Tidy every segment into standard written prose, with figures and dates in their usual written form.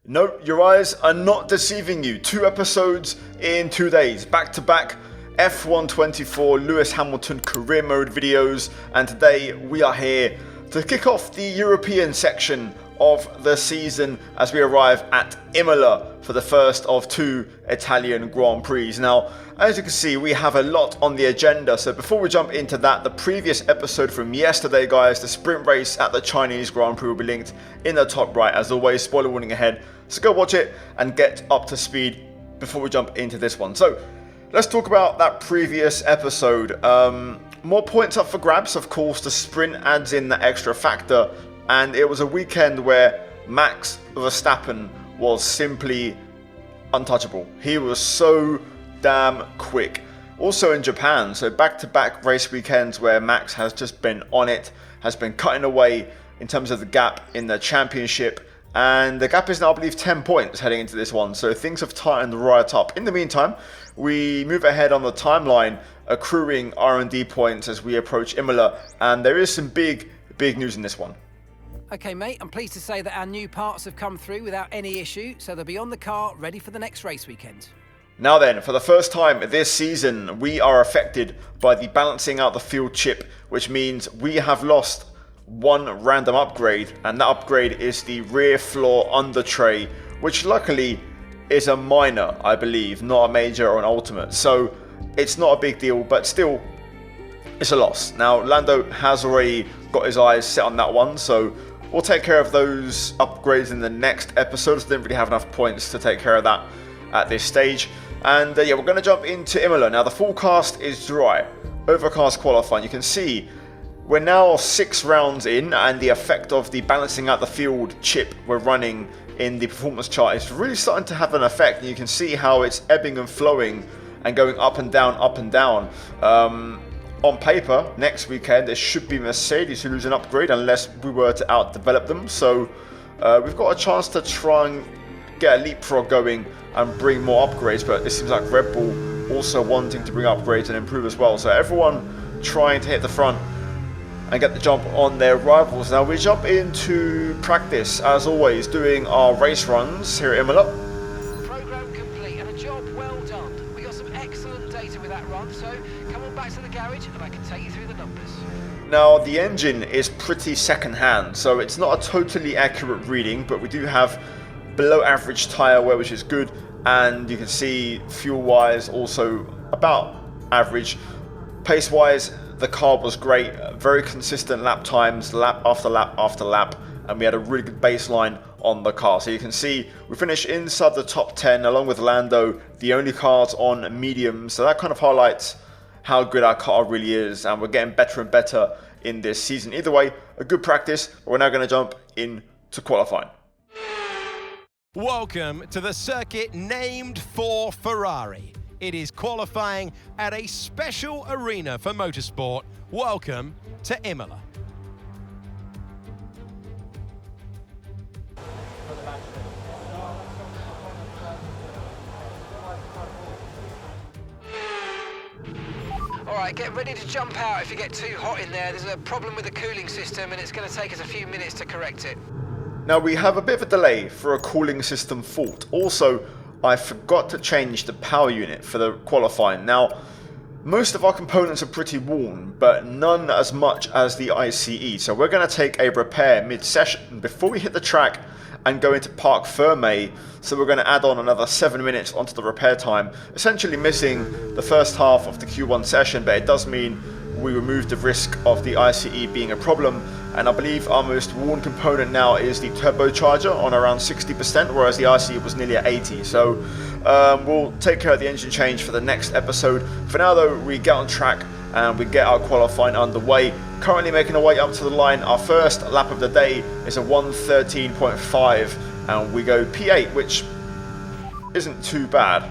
No, your eyes are not deceiving you. 2 episodes in 2 days, back to back. F1 24 Lewis Hamilton career mode videos, and today we are here to kick off the European section of the season as we arrive at Imola for the first of 2 Italian Grand Prix. Now, as you can see, we have a lot on the agenda, so before we jump into that, the previous episode from yesterday, guys, the sprint race at the Chinese Grand Prix will be linked in the top right. As always, spoiler warning ahead, so go watch it and get up to speed before we jump into this one. So let's talk about that previous episode. More points up for grabs. Of course, the sprint adds in that extra factor, and it was a weekend where Max Verstappen was simply untouchable. He was so damn quick. Also in Japan, so back-to-back race weekends where Max has just been on it, has been cutting away in terms of the gap in the championship, and the gap is now, I believe, 10 points heading into this one, so things have tightened right up. In the meantime, we move ahead on the timeline, accruing R&D points as we approach Imola, and there is some big news in this one. Okay, mate, I'm pleased to say that our new parts have come through without any issue, so they'll be on the car, ready for the next race weekend. Now then, for the first time this season, we are affected by the balancing out the field chip, which means we have lost one random upgrade, and that upgrade is the rear floor under tray, which luckily is a minor, I believe, not a major or an ultimate, so it's not a big deal, but still, it's a loss. Now, Lando has already got his eyes set on that one, so we'll take care of those upgrades in the next episodes. Didn't really have enough points to take care of that at this stage. And yeah, we're going to jump into Imola. Now, the forecast is dry. Overcast qualifying. You can see we're now 6 rounds in, and the effect of the balancing out the field chip we're running in the performance chart is really starting to have an effect. And you can see how it's ebbing and flowing and going up and down, up and down. On paper, next weekend, it should be Mercedes who lose an upgrade unless we were to outdevelop them. So we've got a chance to try and get a leapfrog going and bring more upgrades. But it seems like Red Bull also wanting to bring upgrades and improve as well. So everyone trying to hit the front and get the jump on their rivals. Now we jump into practice, as always, doing our race runs here at Imola. Program complete and a job well done. We got some excellent data with that run, so come on back to the garage and I can take you through the numbers. Now the engine is pretty second-hand, so it's not a totally accurate reading, but we do have below average tyre wear, which is good, and you can see fuel-wise also about average. Pace-wise, the car was great, very consistent lap times, lap after lap after lap, and we had a really good baseline on the car. So you can see we finished inside the top 10 along with Lando, the only cars on medium, so that kind of highlights how good our car really is, and we're getting better and better in this season. Either way, a good practice, but we're now going to jump into qualifying. Welcome to the circuit named for Ferrari. It is qualifying at a special arena for motorsport. Welcome to Imola. Alright, get ready to jump out if you get too hot in there. There's a problem with the cooling system and it's going to take us a few minutes to correct it. Now we have a bit of a delay for a cooling system fault. Also, I forgot to change the power unit for the qualifying. Now, most of our components are pretty worn, but none as much as the ICE. So we're going to take a repair mid-session before we hit the track and go into Parc Fermé. So we're going to add on another 7 minutes onto the repair time, essentially missing the first half of the Q1 session, but it does mean we remove the risk of the ICE being a problem. And I believe our most worn component now is the turbocharger on around 60%, whereas the ICE was nearly at 80. So we'll take care of the engine change for the next episode. For now though, we get on track and we get our qualifying underway. Currently making our way up to the line. Our first lap of the day is a 1:13.5 and we go P8, which isn't too bad.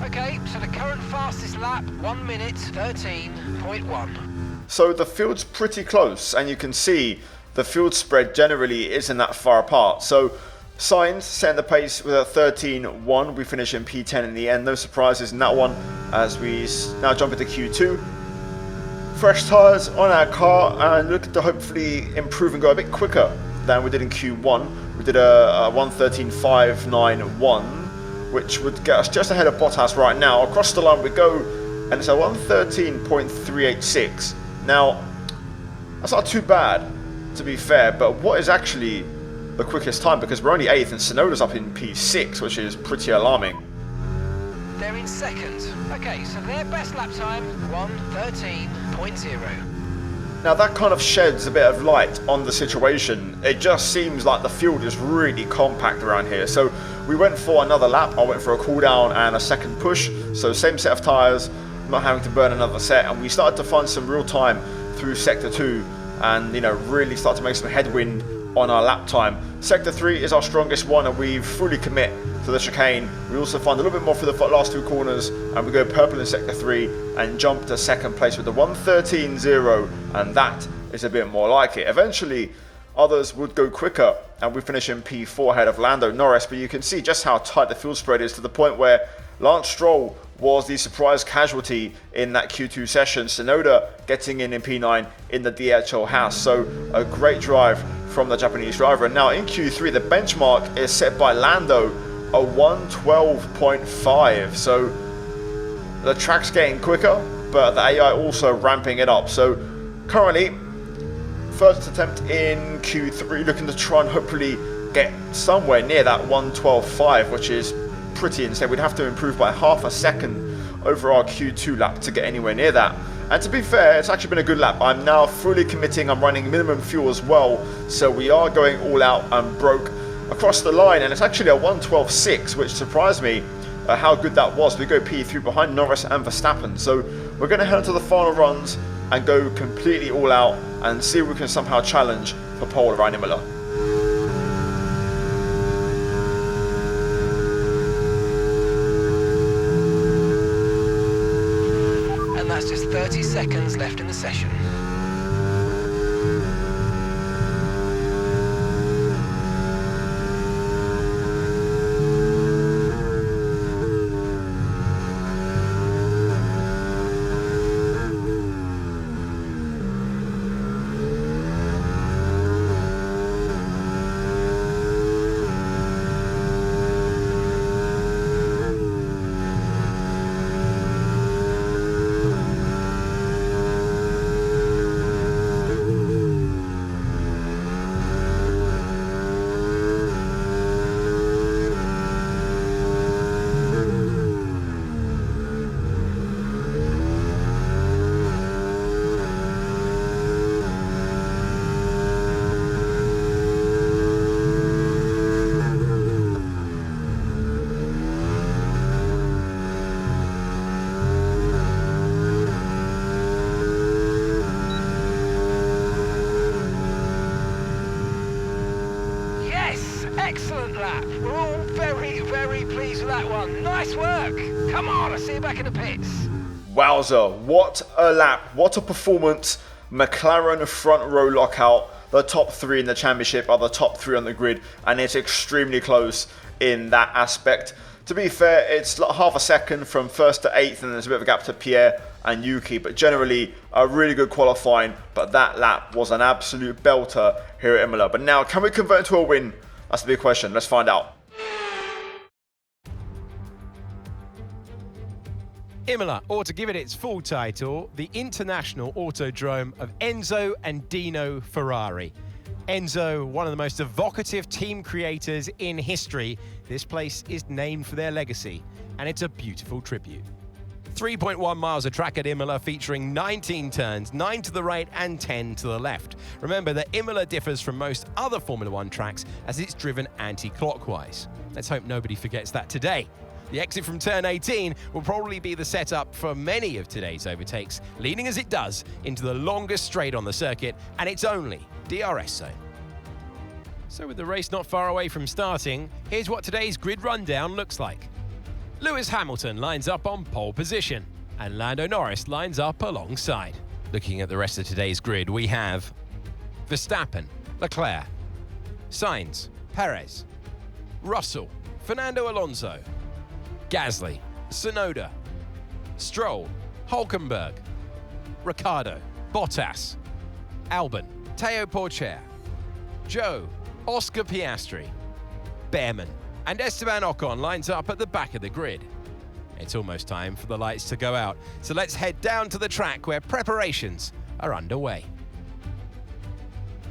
Okay, so the current fastest lap, 1 minute 13.1. So the field's pretty close, and you can see the field spread generally isn't that far apart. So Sainz setting the pace with a 13.1. We finish in P10 in the end. No surprises in that one as we now jump into Q2. Fresh tyres on our car and looking to hopefully improve and go a bit quicker than we did in Q1. We did a 1:13.591, which would get us just ahead of Bottas right now. Across the line we go, and it's a 1:13.386. Now, that's not too bad, to be fair, but what is actually the quickest time? Because we're only 8th and Tsunoda's up in P6, which is pretty alarming. They're in second. Okay, so their best lap time, 1:13.0. Now that kind of sheds a bit of light on the situation. It just seems like the field is really compact around here. So we went for another lap. I went for a cool down and a second push. So same set of tyres, not having to burn another set. And we started to find some real time through Sector 2 and, you know, really start to make some headwind on our lap time. Sector 3 is our strongest one and we fully commit to the chicane. We also find a little bit more for the last two corners and we go purple in Sector 3 and jump to second place with the 1:13.0, and that is a bit more like it. Eventually others would go quicker and we finish in P4 ahead of Lando Norris, but you can see just how tight the field spread is, to the point where Lance Stroll was the surprise casualty in that Q2 session. Tsunoda getting in P9 in the DHL house. So a great drive from the Japanese driver. And now in Q3 the benchmark is set by Lando, a 1:12.5. So the track's getting quicker, but the AI also ramping it up. So currently first attempt in Q3, looking to try and hopefully get somewhere near that 1:12.5, which is pretty insane. We'd have to improve by half a second over our Q2 lap to get anywhere near that. And to be fair, it's actually been a good lap. I'm now fully committing. I'm running minimum fuel as well, so we are going all out and broke across the line, and it's actually a 1:12.6, which surprised me how good that was. We go P3 behind Norris and Verstappen, so we're going to head into the final runs and go completely all out and see if we can somehow challenge for pole around Imola. And that's just 30 seconds left in the session. Excellent lap. We're all very, very pleased with that one. Nice work. Come on, I'll see you back in the pits. Wowzer, what a lap, what a performance. McLaren front row lockout. The top three in the championship are the top three on the grid, and it's extremely close in that aspect. To be fair, it's half a second from first to eighth, and there's a bit of a gap to Pierre and Yuki, but generally a really good qualifying. But that lap was an absolute belter here at Imola. But now, can we convert into a win? That's the big question. Let's find out. Imola, or to give it its full title, the International Autodrome of Enzo and Dino Ferrari. Enzo, one of the most evocative team creators in history. This place is named for their legacy, and it's a beautiful tribute. 3.1 miles of track at Imola, featuring 19 turns, 9 to the right and 10 to the left. Remember that Imola differs from most other Formula One tracks as it's driven anti-clockwise. Let's hope nobody forgets that today. The exit from turn 18 will probably be the setup for many of today's overtakes, leading as it does into the longest straight on the circuit and its only DRS zone. So with the race not far away from starting, here's what today's grid rundown looks like. Lewis Hamilton lines up on pole position, and Lando Norris lines up alongside. Looking at the rest of today's grid, we have Verstappen, Leclerc, Sainz, Perez, Russell, Fernando Alonso, Gasly, Tsunoda, Stroll, Hülkenberg, Ricciardo, Bottas, Albon, Théo Pourchaire, Joe, Oscar Piastri, Behrman. And Esteban Ocon lines up at the back of the grid. It's almost time for the lights to go out, so let's head down to the track where preparations are underway.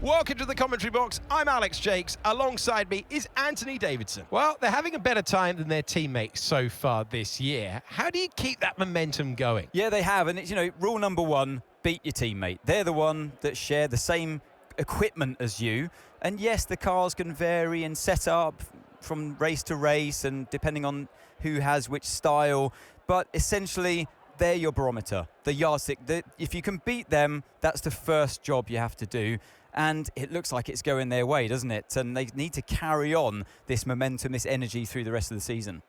Welcome to the commentary box. I'm Alex Jakes. Alongside me is Anthony Davidson. Well, they're having a better time than their teammates so far this year. How do you keep that momentum going? Yeah, they have, and it's, rule number one, beat your teammate. They're the one that share the same equipment as you, and yes, the cars can vary and set up from race to race and depending on who has which style, but essentially they're your barometer, the yardstick. If you can beat them, that's the first job you have to do. And it looks like it's going their way, doesn't it? And they need to carry on this momentum, this energy through the rest of the season.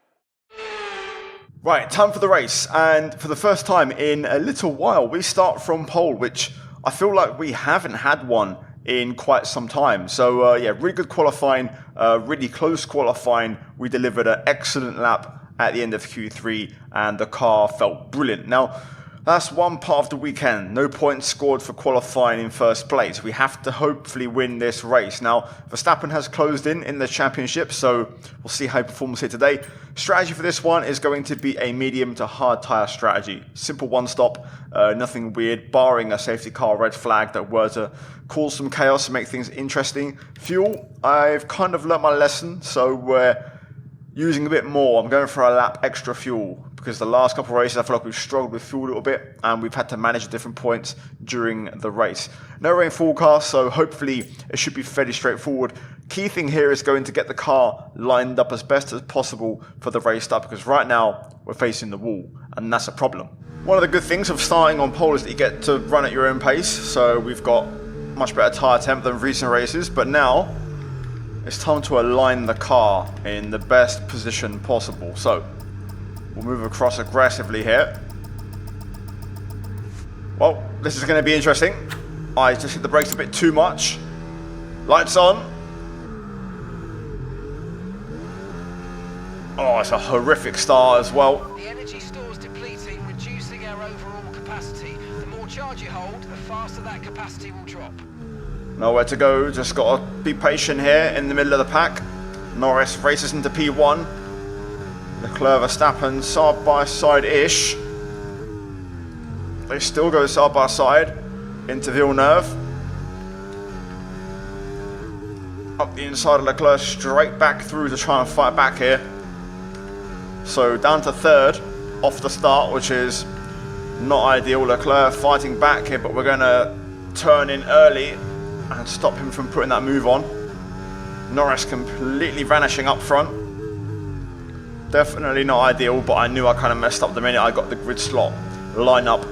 Right, time for the race. And for the first time in a little while, we start from pole, which I feel like we haven't had one in quite some time. So, yeah, really good qualifying, really close qualifying. We delivered an excellent lap at the end of Q3, and the car felt brilliant. Now, that's one part of the weekend. No points scored for qualifying in first place. We have to hopefully win this race. Now, Verstappen has closed in the championship, so we'll see how he performs here today. Strategy for this one is going to be a medium to hard tyre strategy. Simple one stop, nothing weird, barring a safety car red flag that were to cause some chaos and make things interesting. Fuel, I've kind of learnt my lesson, so we're using a bit more. I'm going for a lap extra fuel because the last couple of races I feel like we've struggled with fuel a little bit and we've had to manage different points during the race. No rain forecast, so hopefully it should be fairly straightforward. Key thing here is going to get the car lined up as best as possible for the race start, because right now we're facing the wall and that's a problem. One of the good things of starting on pole is that you get to run at your own pace, so we've got much better tyre temp than recent races, but now it's time to align the car in the best position possible. So we'll move across aggressively here. Well, this is going to be interesting. I just hit the brakes a bit too much. Lights on. Oh, it's a horrific start as well. The energy store's depleting, reducing our overall capacity. The more charge you hold, the faster that capacity will drop. Nowhere to go, just got to be patient here in the middle of the pack. Norris races into P1. Leclerc, Verstappen side by side-ish. They still go side by side into Villeneuve. Up the inside of Leclerc, straight back through to try and fight back here. So down to third off the start, which is not ideal. Leclerc fighting back here, but we're going to turn in early and stop him from putting that move on. Norris completely vanishing up front. Definitely not ideal, but I knew I kind of messed up the minute I got the grid slot line up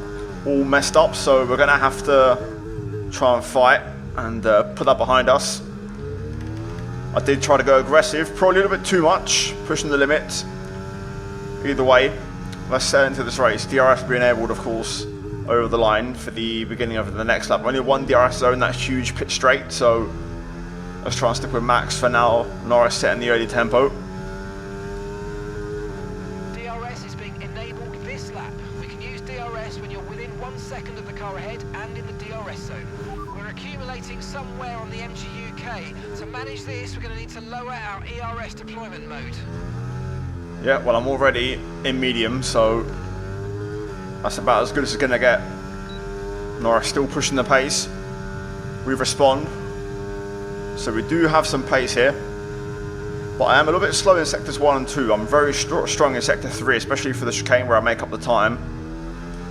all messed up, so we're going to have to try and fight and put that behind us. I did try to go aggressive, probably a little bit too much, pushing the limits. Either way, let's set into this race. DRS being enabled, of course, over the line for the beginning of the next lap. Only one DRS zone, that huge pit straight, so let's try and stick with Max for now. Norris setting the early tempo. DRS is being enabled this lap. We can use DRS when you're within 1 second of the car ahead and in the DRS zone. We're accumulating somewhere on the MGUK. To manage this, we're going to need to lower our ERS deployment mode. Yeah, well, I'm already in medium, so that's about as good as it's going to get. Norris still pushing the pace. We respond. So we do have some pace here. But I am a little bit slow in sectors 1 and 2. I'm very strong in sector 3, especially for the chicane where I make up the time.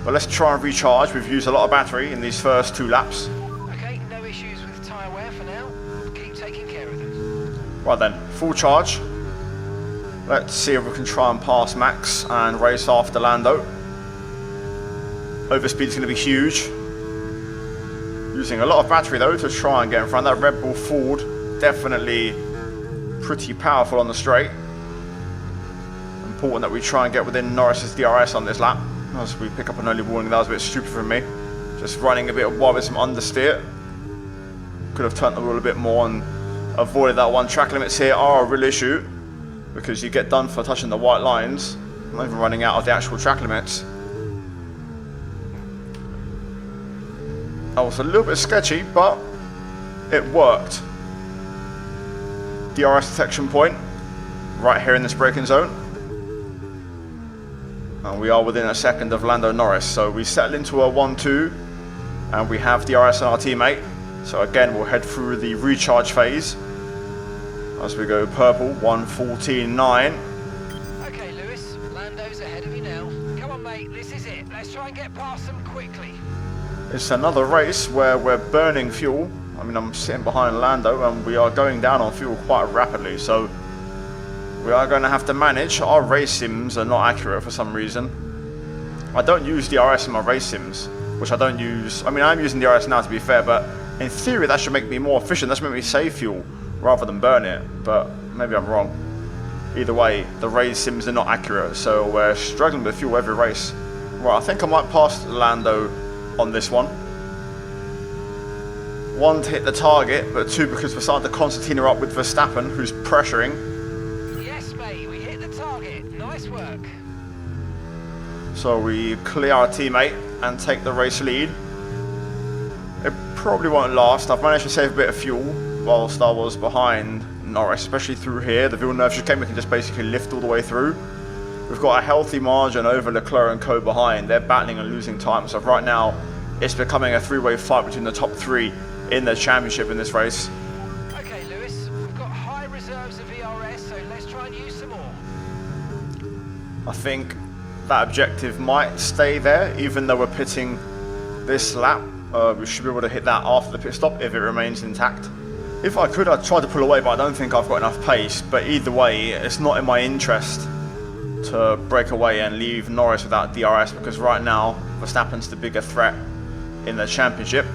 But let's try and recharge. We've used a lot of battery in these first 2 laps. Okay, no issues with tyre wear for now. Keep taking care of them. Right then, full charge. Let's see if we can try and pass Max and race after Lando. Overspeed is going to be huge. Using a lot of battery though to try and get in front. That Red Bull Ford definitely pretty powerful on the straight. Important that we try and get within Norris's DRS on this lap. As we pick up an early warning, that was a bit stupid from me. Just running a bit wide with some understeer. Could have turned the wheel a bit more and avoided that one. Track limits here are a real issue, because you get done for touching the white lines, not even running out of the actual track limits. That was a little bit sketchy, but it worked. DRS detection point. right here in this braking zone. And we are within a second of Lando Norris. So we settle into a 1-2 and we have DRS on our teammate. So again, we'll head through the recharge phase as we go purple, 1:14.9. Okay, Lewis, Lando's ahead of you now. Come on, mate, this is it. Let's try and get past them quickly. It's another race where we're burning fuel. I mean, I'm sitting behind Lando and we are going down on fuel quite rapidly. So we are going to have to manage. Our race sims are not accurate for some reason. I don't use DRS in my race sims, which I don't use. I mean, I'm using DRS now to be fair, but in theory that should make me more efficient. That should make me save fuel rather than burn it, but maybe I'm wrong. Either way, the race sims are not accurate, so we're struggling with fuel every race. Right, I think I might pass Lando on this one. 1 to hit the target, but 2 because we're starting to concertina up with Verstappen, who's pressuring. Yes, mate, we hit the target. Nice work. So we clear our teammate and take the race lead. It probably won't last. I've managed to save a bit of fuel whilst I was behind Norris, especially through here. The Villeneuve chicane we can just basically lift all the way through. We've got a healthy margin over Leclerc and Co behind. They're battling and losing time. So right now, it's becoming a three-way fight between the top 3 in the championship in this race. Okay, Lewis, we've got high reserves of ERS, so let's try and use some more. I think that objective might stay there, even though we're pitting this lap. We should be able to hit that after the pit stop if it remains intact. If I could, I'd try to pull away, but I don't think I've got enough pace. But either way, it's not in my interest to break away and leave Norris without DRS, because right now, Verstappen's the bigger threat in the championship.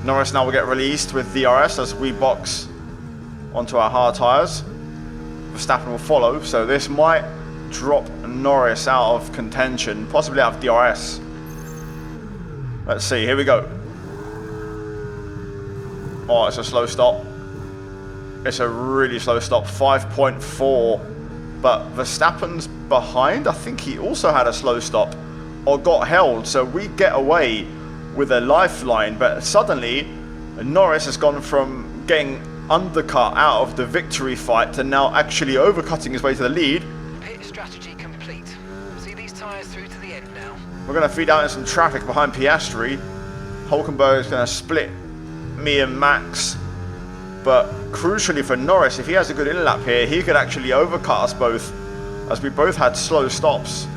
Norris now will get released with DRS as we box onto our hard tyres. Verstappen will follow, so this might drop Norris out of contention, possibly out of DRS. Let's see, here we go. Oh, it's a slow stop. It's a really slow stop, 5.4. But Verstappen's behind. I think he also had a slow stop or got held. So we get away with a lifeline. But suddenly, Norris has gone from getting undercut out of the victory fight to now actually overcutting his way to the lead. Pit strategy complete. See these tyres through to the end now. We're going to feed out in some traffic behind Piastri. Hulkenberg is going to split me and Max. But crucially for Norris, if he has a good in-lap here, he could actually overcut us both, as we both had slow stops.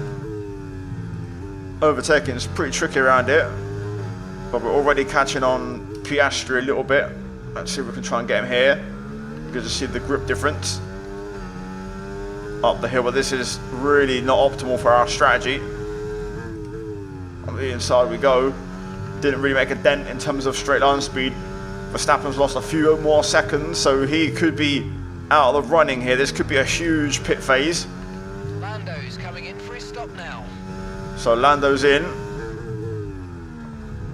Overtaking is pretty tricky around here, but we're already catching on Piastri a little bit. Let's see if we can try and get him here. Good to see the grip difference up the hill, but this is really not optimal for our strategy. On the inside we go. Didn't really make a dent in terms of straight line speed. Verstappen's lost a few more seconds, so he could be out of the running here. This could be a huge pit phase. Lando's coming in for his stop now. So Lando's in.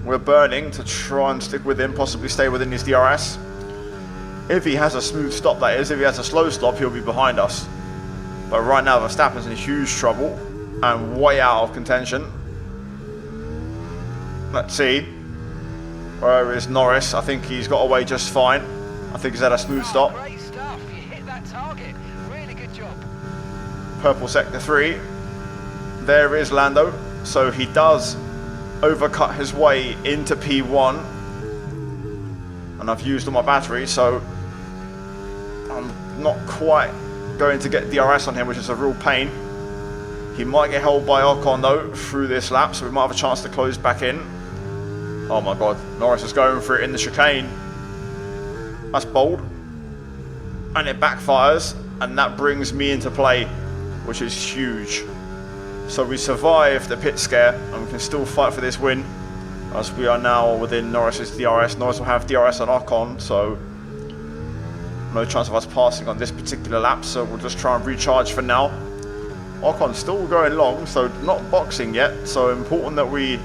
We're burning to try and stick with him, possibly stay within his DRS. If he has a smooth stop, that is. If he has a slow stop, he'll be behind us. But right now, Verstappen's in huge trouble and way out of contention. Let's see. Where is Norris? I think he's got away just fine. I think he's had a smooth stop. Great stuff. You hit that target. Really good job. Purple sector 3. There is Lando. So he does overcut his way into P1. And I've used all my batteries, so I'm not quite going to get DRS on him, which is a real pain. He might get held by Ocon though through this lap, so we might have a chance to close back in. Oh my god, Norris is going for it in the chicane. That's bold. And it backfires, and that brings me into play, which is huge. So we survive the pit scare, and we can still fight for this win, as we are now within Norris's DRS. Norris will have DRS on Ocon, so no chance of us passing on this particular lap, so we'll just try and recharge for now. Ocon's still going long, so not boxing yet, so important that we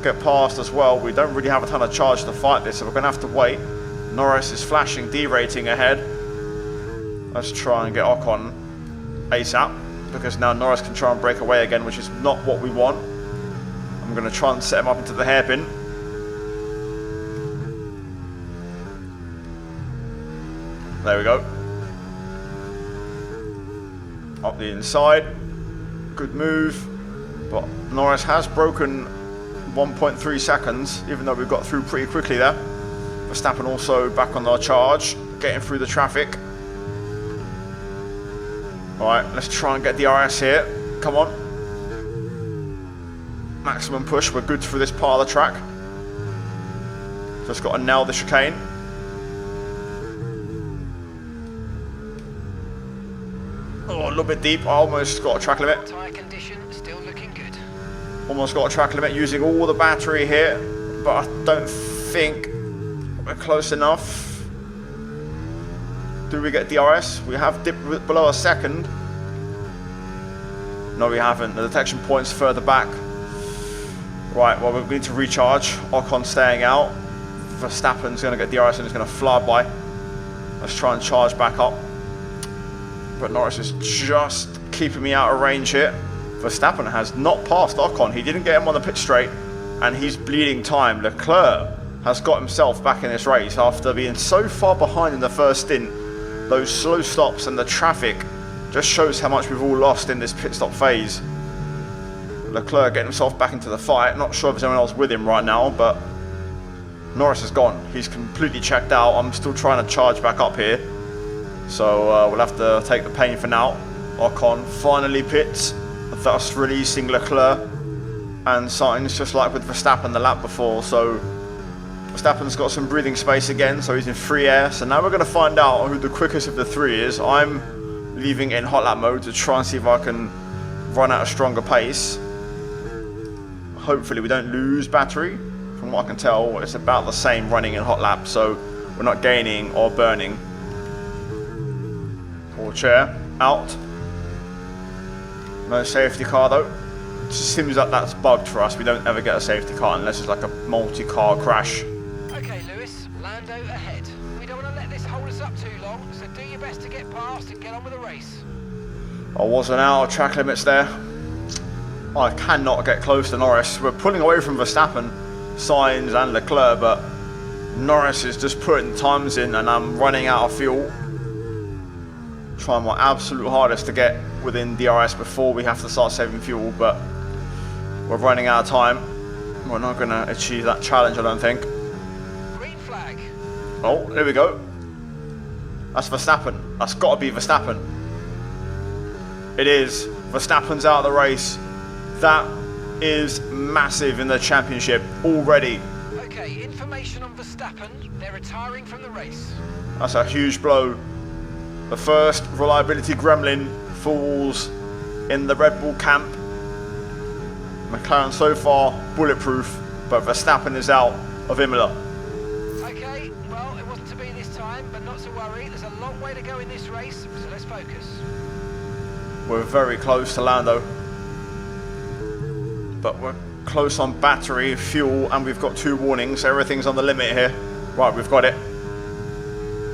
get past as well. We don't really have a ton of charge to fight this, so we're going to have to wait. Norris is flashing D rating ahead. Let's try and get Ocon ASAP, because now Norris can try and break away again, which is not what we want. I'm going to try and set him up into the hairpin. There we go. Up the inside. Good move. But Norris has broken 1.3 seconds, even though we've got through pretty quickly there. Verstappen also back on our charge, getting through the traffic. Alright, let's try and get the RS here. Come on. Maximum push, we're good through this part of the track. Just got to nail the chicane. Oh, a little bit deep. I almost got a track limit. Tyre condition still looking good. Almost got a track limit using all the battery here, but I don't think we're close enough. Do we get DRS? We have dipped below a second. No, we haven't. The detection point's further back. Right, well, we need to recharge. Ocon staying out. Verstappen's going to get DRS and it's going to fly by. Let's try and charge back up. But Norris is just keeping me out of range here. Verstappen has not passed Ocon. He didn't get him on the pit straight, and he's bleeding time. Leclerc has got himself back in this race after being so far behind in the first stint. Those slow stops and the traffic just shows how much we've all lost in this pit stop phase. Leclerc getting himself back into the fight. Not sure if there's anyone else with him right now, but Norris is gone. He's completely checked out. I'm still trying to charge back up here. So we'll have to take the pain for now. Ocon finally pits, thus releasing Leclerc and Sainz, just like with Verstappen the lap before. So Verstappen's got some breathing space again, so he's in free air. So now we're going to find out who the quickest of the three is. I'm leaving in hot lap mode to try and see if I can run at a stronger pace. Hopefully we don't lose battery. From what I can tell, it's about the same running in hot lap, so we're not gaining or burning. Pull chair out. No safety car though. It seems like that's bugged for us. We don't ever get a safety car unless it's like a multi-car crash. Okay, Lewis, Lando ahead. We don't want to let this hold us up too long, so do your best to get past and get on with the race. I wasn't out of track limits there. I cannot get close to Norris. We're pulling away from Verstappen, Sainz and Leclerc, but Norris is just putting times in and I'm running out of fuel. Trying my absolute hardest to get within DRS before we have to start saving fuel, but we're running out of time. We're not going to achieve that challenge, I don't think. Green flag. Oh, there we go. That's Verstappen. That's got to be Verstappen. It is. Verstappen's out of the race. That is massive in the championship already. Okay, information on Verstappen. They're retiring from the race. That's a huge blow. The first reliability gremlin falls in the Red Bull camp. McLaren so far bulletproof, but Verstappen is out of Imola. Okay, well, it wasn't to be this time, but not to worry. There's a long way to go in this race, so let's focus. We're very close to Lando, but we're close on battery, fuel, and we've got 2 warnings. Everything's on the limit here. Right, we've got it.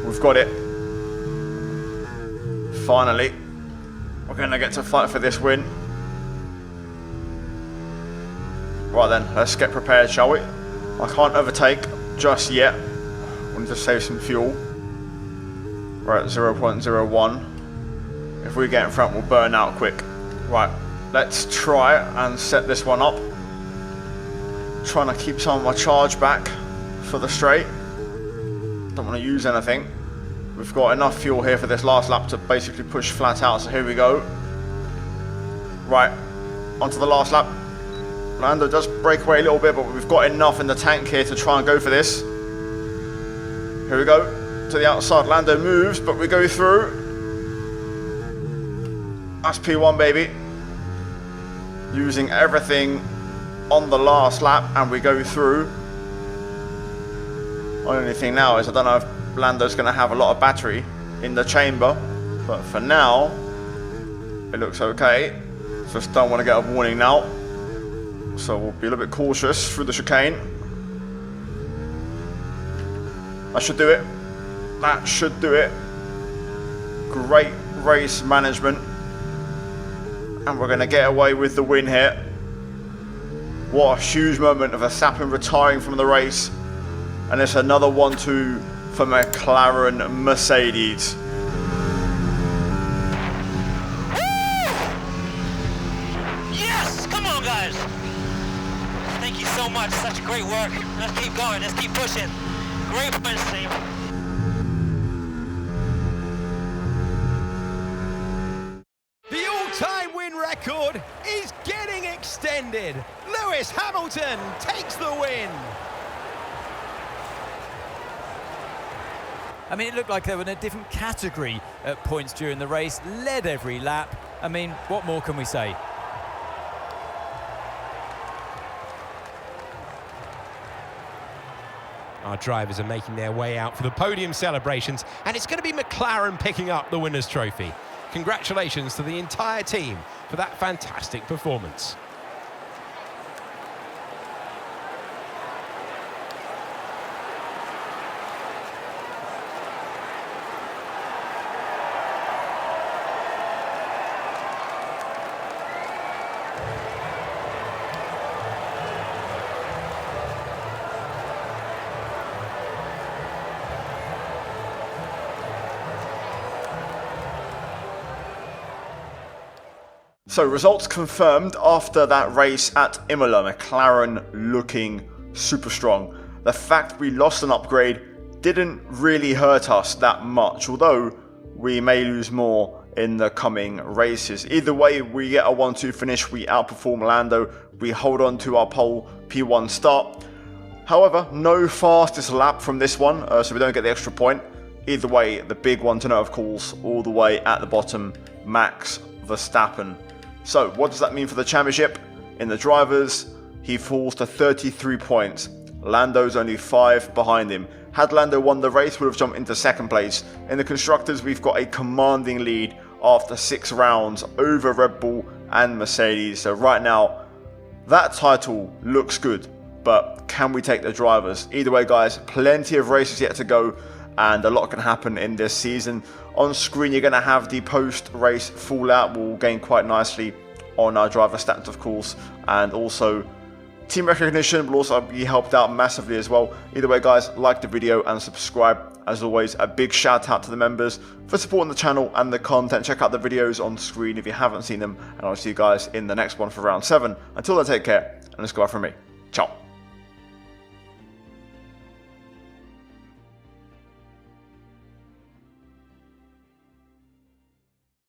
We've got it. Finally, we're going to get to fight for this win. Right then, let's get prepared, shall we? I can't overtake just yet. We need to save some fuel. We're at 0.01. If we get in front, we'll burn out quick. Right, let's try and set this one up. Trying to keep some of my charge back for the straight. Don't want to use anything. We've got enough fuel here for this last lap to basically push flat out, so here we go. Right, onto the last lap. Lando does break away a little bit, but we've got enough in the tank here to try and go for this. Here we go, to the outside. Lando moves, but we go through. That's P1, baby. Using everything on the last lap, and we go through. Only thing now is I don't know if Lando's going to have a lot of battery in the chamber, but for now it looks okay. Just don't want to get a warning now, so we'll be a little bit cautious through the chicane. That should do it. That should do it. Great race management, and we're going to get away with the win here. What a huge moment of Verstappen retiring from the race, and it's another 1-2 for McLaren Mercedes. guys. Thank you so much. Such great work. Let's keep going. Let's keep pushing. Great points, team. The all-time win record is getting extended. Lewis Hamilton takes the win. I mean, it looked like they were in a different category at points during the race, led every lap. I mean, what more can we say? Our drivers are making their way out for the podium celebrations, and it's going to be McLaren picking up the winner's trophy. Congratulations to the entire team for that fantastic performance. So results confirmed after that race at Imola. McLaren looking super strong. The fact we lost an upgrade didn't really hurt us that much, although we may lose more in the coming races. Either way, we get a 1-2 finish, we outperform Lando, we hold on to our pole P1 start. However, no fastest lap from this one, so we don't get the extra point. Either way, the big one to know, of course, all the way at the bottom, Max Verstappen. So, what does that mean for the championship? In the drivers, he falls to 33 points. Lando's only 5 behind him. Had Lando won the race, would have jumped into second place. In the constructors, we've got a commanding lead after 6 rounds over Red Bull and Mercedes. So right now, that title looks good, but can we take the drivers? Either way, guys, plenty of races yet to go, and a lot can happen in this season. On screen, you're going to have the post-race fallout. Will gain quite nicely on our driver stats, of course, and also team recognition will also be helped out massively as well. Either way, guys, like the video and subscribe. As always, a big shout out to the members for supporting the channel and the content. Check out the videos on screen if you haven't seen them, and I'll see you guys in the next one for round 7. Until then, take care, and let's go out from me.